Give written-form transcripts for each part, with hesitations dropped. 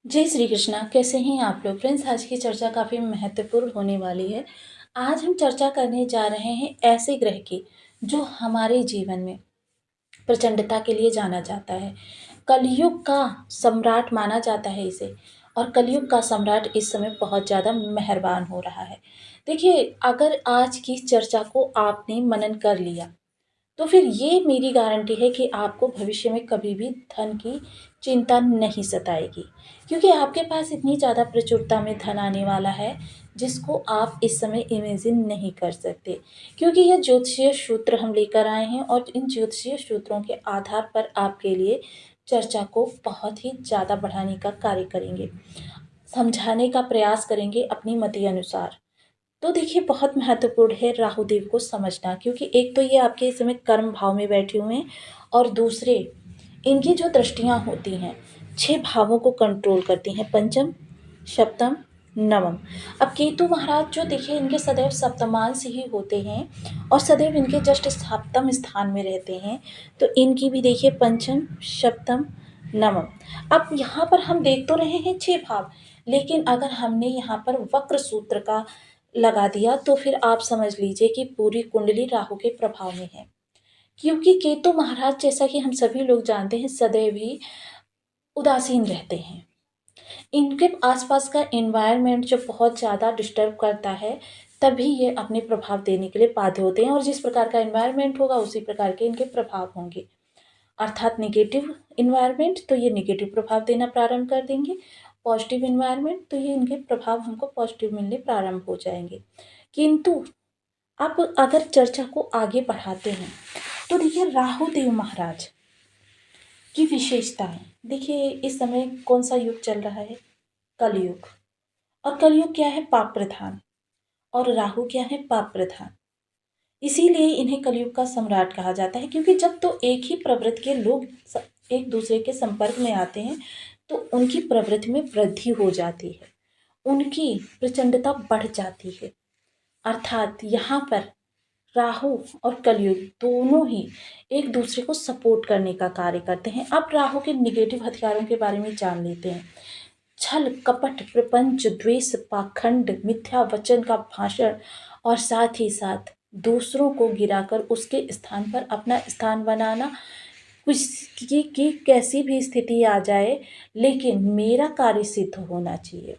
जय श्री कृष्णा। कैसे हैं आप लोग? फ्रेंड्स, आज की चर्चा काफ़ी महत्वपूर्ण होने वाली है। आज हम चर्चा करने जा रहे हैं ऐसे ग्रह की जो हमारे जीवन में प्रचंडता के लिए जाना जाता है। कलयुग का सम्राट माना जाता है इसे। और कलयुग का सम्राट इस समय बहुत ज़्यादा मेहरबान हो रहा है। देखिए, अगर आज की चर्चा को आपने मनन कर लिया तो फिर ये मेरी गारंटी है कि आपको भविष्य में कभी भी धन की चिंता नहीं सताएगी, क्योंकि आपके पास इतनी ज़्यादा प्रचुरता में धन आने वाला है जिसको आप इस समय इमेजिन नहीं कर सकते। क्योंकि ये ज्योतिषीय सूत्र हम लेकर आए हैं और इन ज्योतिषीय सूत्रों के आधार पर आपके लिए चर्चा को बहुत ही ज़्यादा बढ़ाने का कार्य करेंगे, समझाने का प्रयास करेंगे अपनी मति अनुसार। तो देखिए, बहुत महत्वपूर्ण है राहु देव को समझना, क्योंकि एक तो ये आपके इस समय कर्म भाव में बैठे हुए हैं और दूसरे इनकी जो दृष्टियां होती हैं 6 भावों को कंट्रोल करती हैं, पंचम, सप्तम, नवम। अब केतु महाराज जो देखिए इनके सदैव सप्तमांश ही होते हैं और सदैव इनके जस्ट सप्तम स्थान में रहते हैं। तो इनकी भी देखिए पंचम, सप्तम, नवम। अब यहाँ पर हम देख तो रहे हैं 6 भाव, लेकिन अगर हमने यहाँ पर वक्र सूत्र का लगा दिया तो फिर आप समझ लीजिए कि पूरी कुंडली राहु के प्रभाव में है। क्योंकि केतु महाराज, जैसा कि हम सभी लोग जानते हैं, सदैव ही उदासीन रहते हैं। इनके आसपास का एनवायरनमेंट जो बहुत ज़्यादा डिस्टर्ब करता है, तभी ये अपने प्रभाव देने के लिए बाध्य होते हैं, और जिस प्रकार का एनवायरनमेंट होगा उसी प्रकार के इनके प्रभाव होंगे। अर्थात नेगेटिव इन्वायरमेंट तो ये नेगेटिव प्रभाव देना प्रारंभ कर देंगे, पॉजिटिव इन्वायरमेंट तो ये इनके प्रभाव हमको पॉजिटिव मिलने प्रारंभ हो जाएंगे। किंतु अब अगर चर्चा को आगे बढ़ाते हैं तो देखिए, राहु देव महाराज की विशेषताएं देखिए। इस समय कौन सा युग चल रहा है? कलयुग। और कलयुग क्या है? पाप प्रधान। और राहु क्या है? पाप प्रधान। इसीलिए इन्हें कलयुग का सम्राट कहा जाता है, क्योंकि जब तो एक ही प्रवृत्ति के लोग एक दूसरे के संपर्क में आते हैं तो उनकी प्रवृत्ति में वृद्धि हो जाती है, उनकी प्रचंडता बढ़ जाती है। अर्थात यहाँ पर राहु और कलयुग दोनों ही एक दूसरे को सपोर्ट करने का कार्य करते हैं। अब राहु के निगेटिव हथियारों के बारे में जान लेते हैं। छल, कपट, प्रपंच, द्वेष, पाखंड, मिथ्या वचन का भाषण, और साथ ही साथ दूसरों को गिराकर उसके स्थान पर अपना स्थान बनाना। कुछ की कैसी भी स्थिति आ जाए, लेकिन मेरा कार्य सिद्ध होना चाहिए।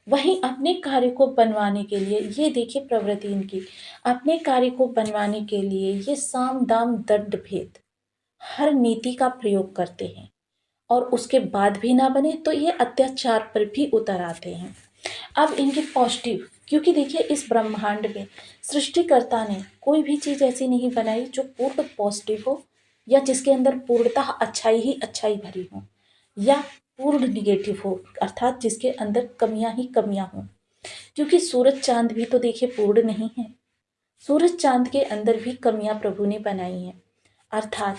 वहीं अपने कार्य को बनवाने के लिए ये देखिए प्रवृत्ति इनकी, अपने कार्य को बनवाने के लिए ये साम दाम दंड भेद हर नीति का प्रयोग करते हैं, और उसके बाद भी ना बने तो ये अत्याचार पर भी उतर आते हैं। अब इनके पॉजिटिव, क्योंकि देखिए इस ब्रह्मांड में सृष्टिकर्ता ने कोई भी चीज़ ऐसी नहीं बनाई जो पूर्ण पॉजिटिव हो, या जिसके अंदर पूर्णतः अच्छाई ही अच्छाई भरी हो, या पूर्ण निगेटिव हो, अर्थात जिसके अंदर कमियां ही कमियां हों। क्योंकि सूरज चांद भी तो देखिए पूर्ण नहीं है, सूरज चांद के अंदर भी कमियां प्रभु ने बनाई हैं। अर्थात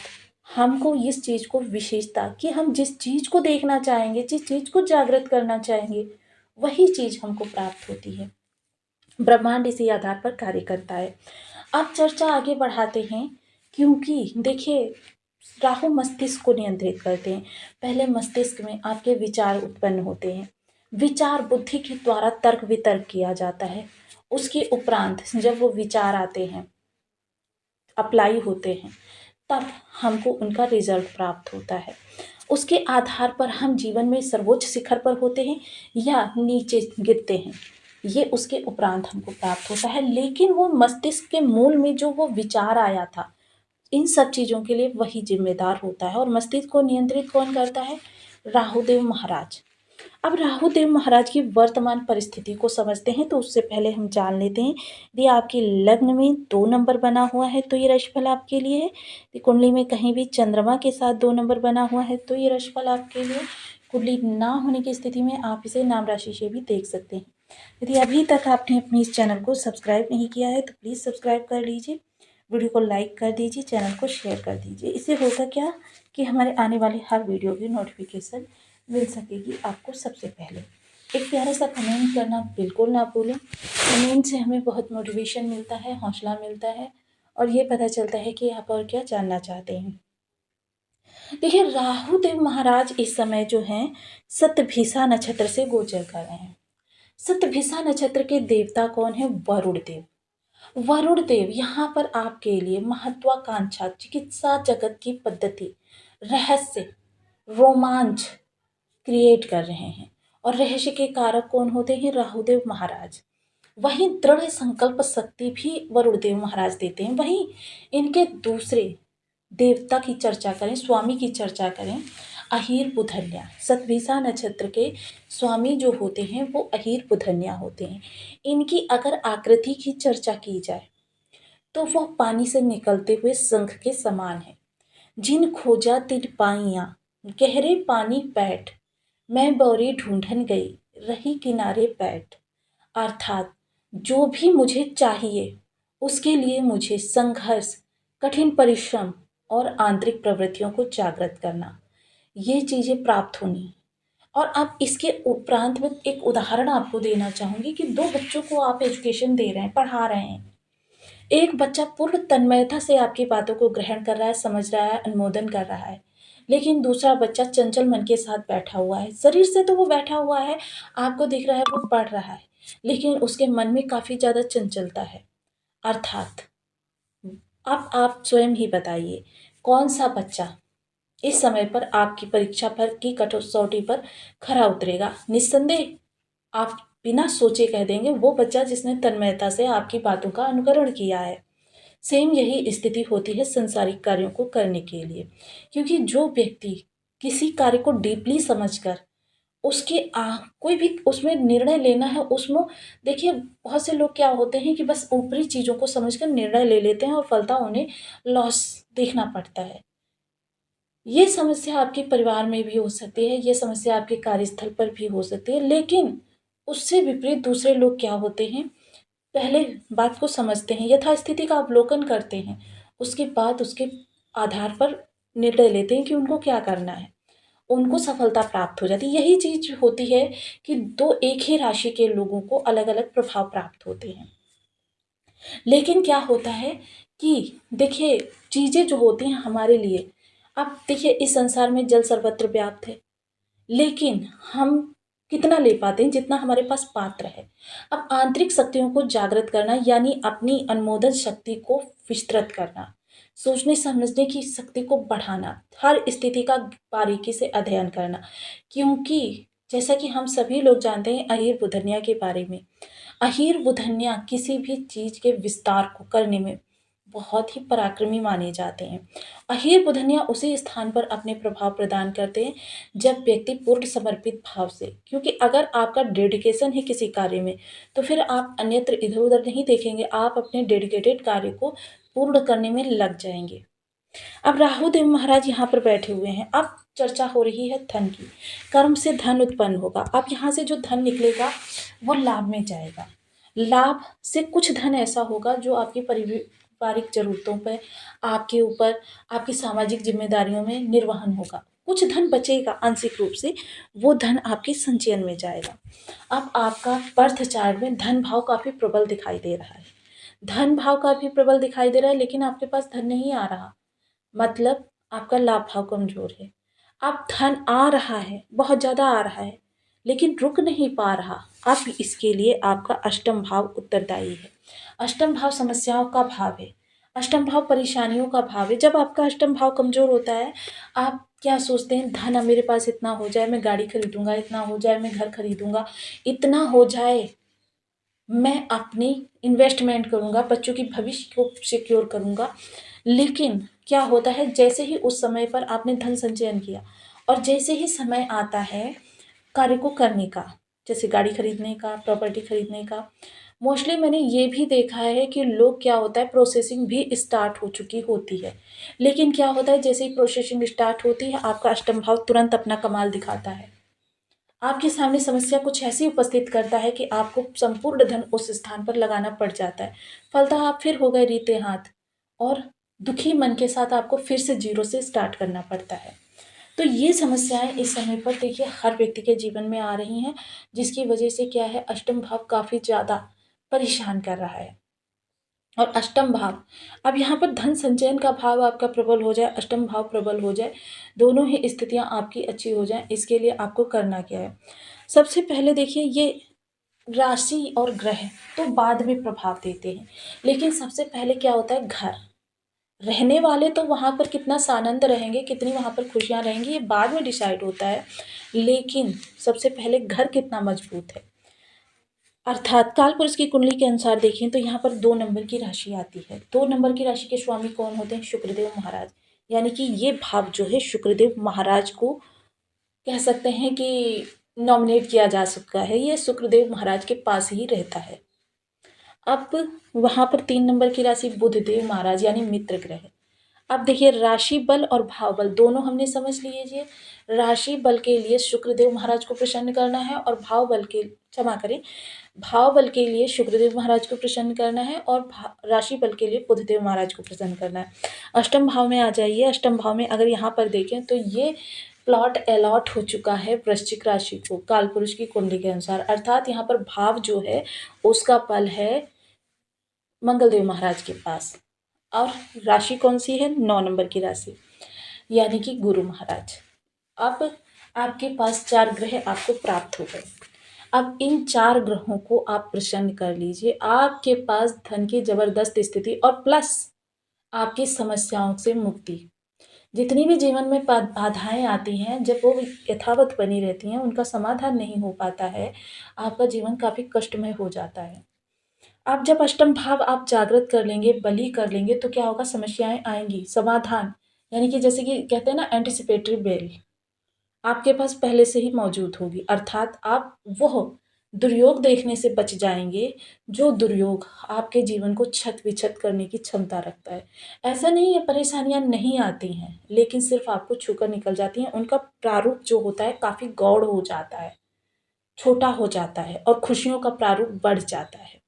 हमको इस चीज़ को विशेषता कि हम जिस चीज़ को देखना चाहेंगे, जिस चीज़ को जागृत करना चाहेंगे, वही चीज़ हमको प्राप्त होती है। ब्रह्मांड इसी आधार पर कार्य करता है। अब चर्चा आगे बढ़ाते हैं, क्योंकि देखिए राहु मस्तिष्क को नियंत्रित करते हैं। पहले मस्तिष्क में आपके विचार उत्पन्न होते हैं, विचार बुद्धि के द्वारा तर्क वितर्क किया जाता है। उसके उपरांत जब वो विचार आते हैं, अप्लाई होते हैं, तब हमको उनका रिजल्ट प्राप्त होता है। उसके आधार पर हम जीवन में सर्वोच्च शिखर पर होते हैं या नीचे गिरते हैं, ये उसके उपरांत हमको प्राप्त होता है। लेकिन वो मस्तिष्क के मूल में जो वो विचार आया था, इन सब चीज़ों के लिए वही जिम्मेदार होता है। और मस्तिष्क को नियंत्रित कौन करता है? राहुदेव महाराज। अब राहुदेव महाराज की वर्तमान परिस्थिति को समझते हैं, तो उससे पहले हम जान लेते हैं, यदि आपके लग्न में 2 नंबर बना हुआ है तो ये राशिफल आपके लिए है। यदि कुंडली में कहीं भी चंद्रमा के साथ 2 नंबर बना हुआ है तो ये राशिफल आपके लिए। कुंडली ना होने की स्थिति में आप इसे नाम राशि से भी देख सकते हैं। यदि अभी तक आपने अपने इस चैनल को सब्सक्राइब नहीं किया है तो प्लीज़ सब्सक्राइब कर लीजिए, वीडियो को लाइक कर दीजिए, चैनल को शेयर कर दीजिए। इससे होगा क्या कि हमारे आने वाले हर वीडियो की नोटिफिकेशन मिल सकेगी आपको सबसे पहले। एक प्यारा सा कमेंट करना बिल्कुल ना भूलें। कमेंट से हमें बहुत मोटिवेशन मिलता है, हौसला मिलता है, और ये पता चलता है कि आप और क्या जानना चाहते हैं। देखिए, राहु देव महाराज इस समय जो हैं शतभिषा नक्षत्र से गोचर कर रहे हैं। शतभिषा नक्षत्र के देवता कौन है? वरुण देव। वरुण देव यहाँ पर आपके लिए महत्वाकांक्षा, चिकित्सा जगत की पद्धति, रहस्य, रोमांच क्रिएट कर रहे हैं। और रहस्य के कारक कौन होते हैं? राहुदेव महाराज। वहीं दृढ़ संकल्प शक्ति भी वरुण देव महाराज देते हैं। वहीं इनके दूसरे देवता की चर्चा करें, स्वामी की चर्चा करें, अहीर बुधन्या। शतभिषा नक्षत्र के स्वामी जो होते हैं वो अहीर बुधन्या होते हैं। इनकी अगर आकृति की चर्चा की जाए तो वह पानी से निकलते हुए शंख के समान है। जिन खोजा तिन पाइयाँ, गहरे पानी पैठ, मैं बौरी ढूंढन गई, रही किनारे पैठ। अर्थात जो भी मुझे चाहिए उसके लिए मुझे संघर्ष, कठिन परिश्रम और आंतरिक प्रवृत्तियों को जागृत करना, ये चीज़ें प्राप्त होनी। और अब इसके उपरांत में एक उदाहरण आपको देना चाहूँगी कि दो बच्चों को आप एजुकेशन दे रहे हैं, पढ़ा रहे हैं। एक बच्चा पूर्ण तन्मयता से आपकी बातों को ग्रहण कर रहा है, समझ रहा है, अनुमोदन कर रहा है। लेकिन दूसरा बच्चा चंचल मन के साथ बैठा हुआ है। शरीर से तो वो बैठा हुआ है, आपको दिख रहा है वो पढ़ रहा है, लेकिन उसके मन में काफ़ी ज़्यादा चंचलता है। अर्थात अब आप स्वयं ही बताइए, कौन सा बच्चा इस समय पर आपकी परीक्षा पर की कसौटी पर खरा उतरेगा? निस्संदेह आप बिना सोचे कह देंगे वो बच्चा जिसने तन्मयता से आपकी बातों का अनुकरण किया है। सेम यही स्थिति होती है संसारिक कार्यों को करने के लिए, क्योंकि जो व्यक्ति किसी कार्य को डीपली समझकर उसके कोई भी उसमें निर्णय लेना है, उसमें देखिए बहुत से लोग क्या होते हैं कि बस ऊपरी चीज़ों को समझकर निर्णय ले लेते हैं और फलता उन्हें लॉस देखना पड़ता है। ये समस्या आपके परिवार में भी हो सकती है, ये समस्या आपके कार्यस्थल पर भी हो सकती है, लेकिन उससे विपरीत दूसरे लोग क्या होते हैं, पहले बात को समझते हैं, यथास्थिति का अवलोकन करते हैं, उसके बाद उसके आधार पर निर्णय लेते हैं कि उनको क्या करना है, उनको सफलता प्राप्त हो जाती है। यही चीज़ होती है कि दो एक ही राशि के लोगों को अलग-अलग प्रभाव प्राप्त होते हैं। लेकिन क्या होता है कि देखिए चीज़ें जो होती हैं हमारे लिए, अब देखिए इस संसार में जल सर्वत्र व्याप्त है, लेकिन हम कितना ले पाते हैं? जितना हमारे पास पात्र है। अब आंतरिक शक्तियों को जागृत करना यानी अपनी अनुमोदन शक्ति को विस्तृत करना, सोचने समझने की शक्ति को बढ़ाना, हर स्थिति का बारीकी से अध्ययन करना। क्योंकि जैसा कि हम सभी लोग जानते हैं अहीर बुधन्या के बारे में, अहीर बुधन्या किसी भी चीज़ के विस्तार को करने में बहुत ही पराक्रमी माने जाते हैं। अहीर बुधन्या उसी स्थान पर अपने प्रभाव प्रदान करते हैं जब व्यक्ति पूर्ण समर्पित भाव से, क्योंकि अगर आपका डेडिकेशन है किसी कार्य में तो फिर आप अन्यत्र इधर-उधर नहीं देखेंगे, आप अपने डेडिकेटेड कार्य को पूर्ण करने में लग जाएँगे। अब राहु देव महाराज यहाँ पर बैठे हुए हैं। अब चर्चा हो रही है धन की। कर्म से धन उत्पन्न होगा। अब यहाँ से जो धन निकलेगा वो लाभ में जाएगा। लाभ से कुछ धन ऐसा होगा जो आपकी पारिवारिक ज़रूरतों पे, आपके ऊपर, आपकी सामाजिक ज़िम्मेदारियों में निर्वहन होगा। कुछ धन बचेगा आंशिक रूप से, वो धन आपके संचयन में जाएगा। अब आपका बर्थ चार्ट में धन भाव काफ़ी प्रबल दिखाई दे रहा है। धन भाव काफ़ी प्रबल दिखाई दे रहा है, लेकिन आपके पास धन नहीं आ रहा। मतलब आपका लाभ भाव कमज़ोर है। अब धन आ रहा है, बहुत ज़्यादा आ रहा है, लेकिन रुक नहीं पा रहा। अब इसके लिए आपका अष्टम भाव उत्तरदायी है। अष्टम भाव समस्याओं का भाव है, अष्टम भाव परेशानियों का भाव है। जब आपका अष्टम भाव कमज़ोर होता है, आप क्या सोचते हैं, धन अब मेरे पास इतना हो जाए मैं गाड़ी खरीदूँगा, इतना हो जाए मैं घर खरीदूँगा, इतना हो जाए मैं अपनी इन्वेस्टमेंट करूँगा, बच्चों की भविष्य को सिक्योर करूँगा। लेकिन क्या होता है, जैसे ही उस समय पर आपने धन संचयन किया और जैसे ही समय आता है कार्य को करने का, जैसे गाड़ी खरीदने का, प्रॉपर्टी खरीदने का, मोस्टली मैंने ये भी देखा है कि लोग क्या होता है प्रोसेसिंग भी स्टार्ट हो चुकी होती है। लेकिन क्या होता है जैसे ही प्रोसेसिंग स्टार्ट होती है आपका अष्टम भाव तुरंत अपना कमाल दिखाता है। आपके सामने समस्या कुछ ऐसी उपस्थित करता है कि आपको संपूर्ण धन उस स्थान पर लगाना पड़ जाता है। फलतः आप फिर हो गए रीते हाथ और दुखी मन के साथ आपको फिर से ज़ीरो से स्टार्ट करना पड़ता है। तो ये समस्याएँ इस समय पर देखिए हर व्यक्ति के जीवन में आ रही हैं, जिसकी वजह से क्या है अष्टम भाव काफ़ी ज़्यादा परेशान कर रहा है। और अष्टम भाव, अब यहाँ पर धन संचयन का भाव आपका प्रबल हो जाए, अष्टम भाव प्रबल हो जाए, दोनों ही स्थितियाँ आपकी अच्छी हो जाएँ, इसके लिए आपको करना क्या है? सबसे पहले देखिए, ये राशि और ग्रह तो बाद में प्रभाव देते हैं, लेकिन सबसे पहले क्या होता है, घर। रहने वाले तो वहाँ पर कितना सानंद रहेंगे, कितनी वहाँ पर खुशियाँ रहेंगी, ये बाद में डिसाइड होता है, लेकिन सबसे पहले घर कितना मजबूत है। अर्थात कालपुरुष की कुंडली के अनुसार देखें तो यहाँ पर 2 नंबर की राशि आती है। 2 नंबर की राशि के स्वामी कौन होते हैं? शुक्रदेव महाराज। यानी कि ये भाव जो है शुक्रदेव महाराज को कह सकते हैं कि नॉमिनेट किया जा सकता है, ये शुक्रदेव महाराज के पास ही रहता है। अब वहाँ पर 3 नंबर की राशि बुधदेव महाराज यानी मित्र ग्रह। अब देखिए, राशि बल और भाव बल दोनों हमने समझ लीजिए। राशि बल के लिए शुक्रदेव महाराज को प्रसन्न करना है और भाव बल के, क्षमा करें, भाव बल के लिए शुक्रदेव महाराज को प्रसन्न करना है और राशि बल के लिए बुधदेव महाराज को प्रसन्न करना है। अष्टम भाव में आ जाइए। अष्टम भाव में अगर यहाँ पर देखें तो ये प्लॉट अलॉट हो चुका है वृश्चिक राशि को कालपुरुष की कुंडली के अनुसार, अर्थात यहाँ पर भाव जो है उसका बल है मंगलदेव महाराज के पास, और राशि कौन सी है? 9 नंबर की राशि यानी कि गुरु महाराज। अब आपके पास 4 ग्रह आपको प्राप्त हो गए। अब इन 4 ग्रहों को आप प्रसन्न कर लीजिए, आपके पास धन की जबरदस्त स्थिति और प्लस आपकी समस्याओं से मुक्ति। जितनी भी जीवन में बाधाएं आती हैं, जब वो यथावत बनी रहती हैं, उनका समाधान नहीं हो पाता है, आपका जीवन काफ़ी कष्टमय हो जाता है। अब जब अष्टम भाव आप जागृत कर लेंगे, बली कर लेंगे, तो क्या होगा? समस्याएं आएंगी, समाधान, यानी कि जैसे कि कहते हैं ना, एंटिसिपेटरी बेल आपके पास पहले से ही मौजूद होगी, अर्थात आप वह दुर्योग देखने से बच जाएंगे जो दुर्योग आपके जीवन को छत विछत करने की क्षमता रखता है। ऐसा नहीं है परेशानियां नहीं आती हैं, लेकिन सिर्फ आपको छूकर निकल जाती हैं। उनका प्रारूप जो होता है काफ़ी गौड़ हो जाता है, छोटा हो जाता है और खुशियों का प्रारूप बढ़ जाता है।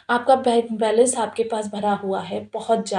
आपका बैंक बैलेंस आपके पास भरा हुआ है बहुत ज़्यादा।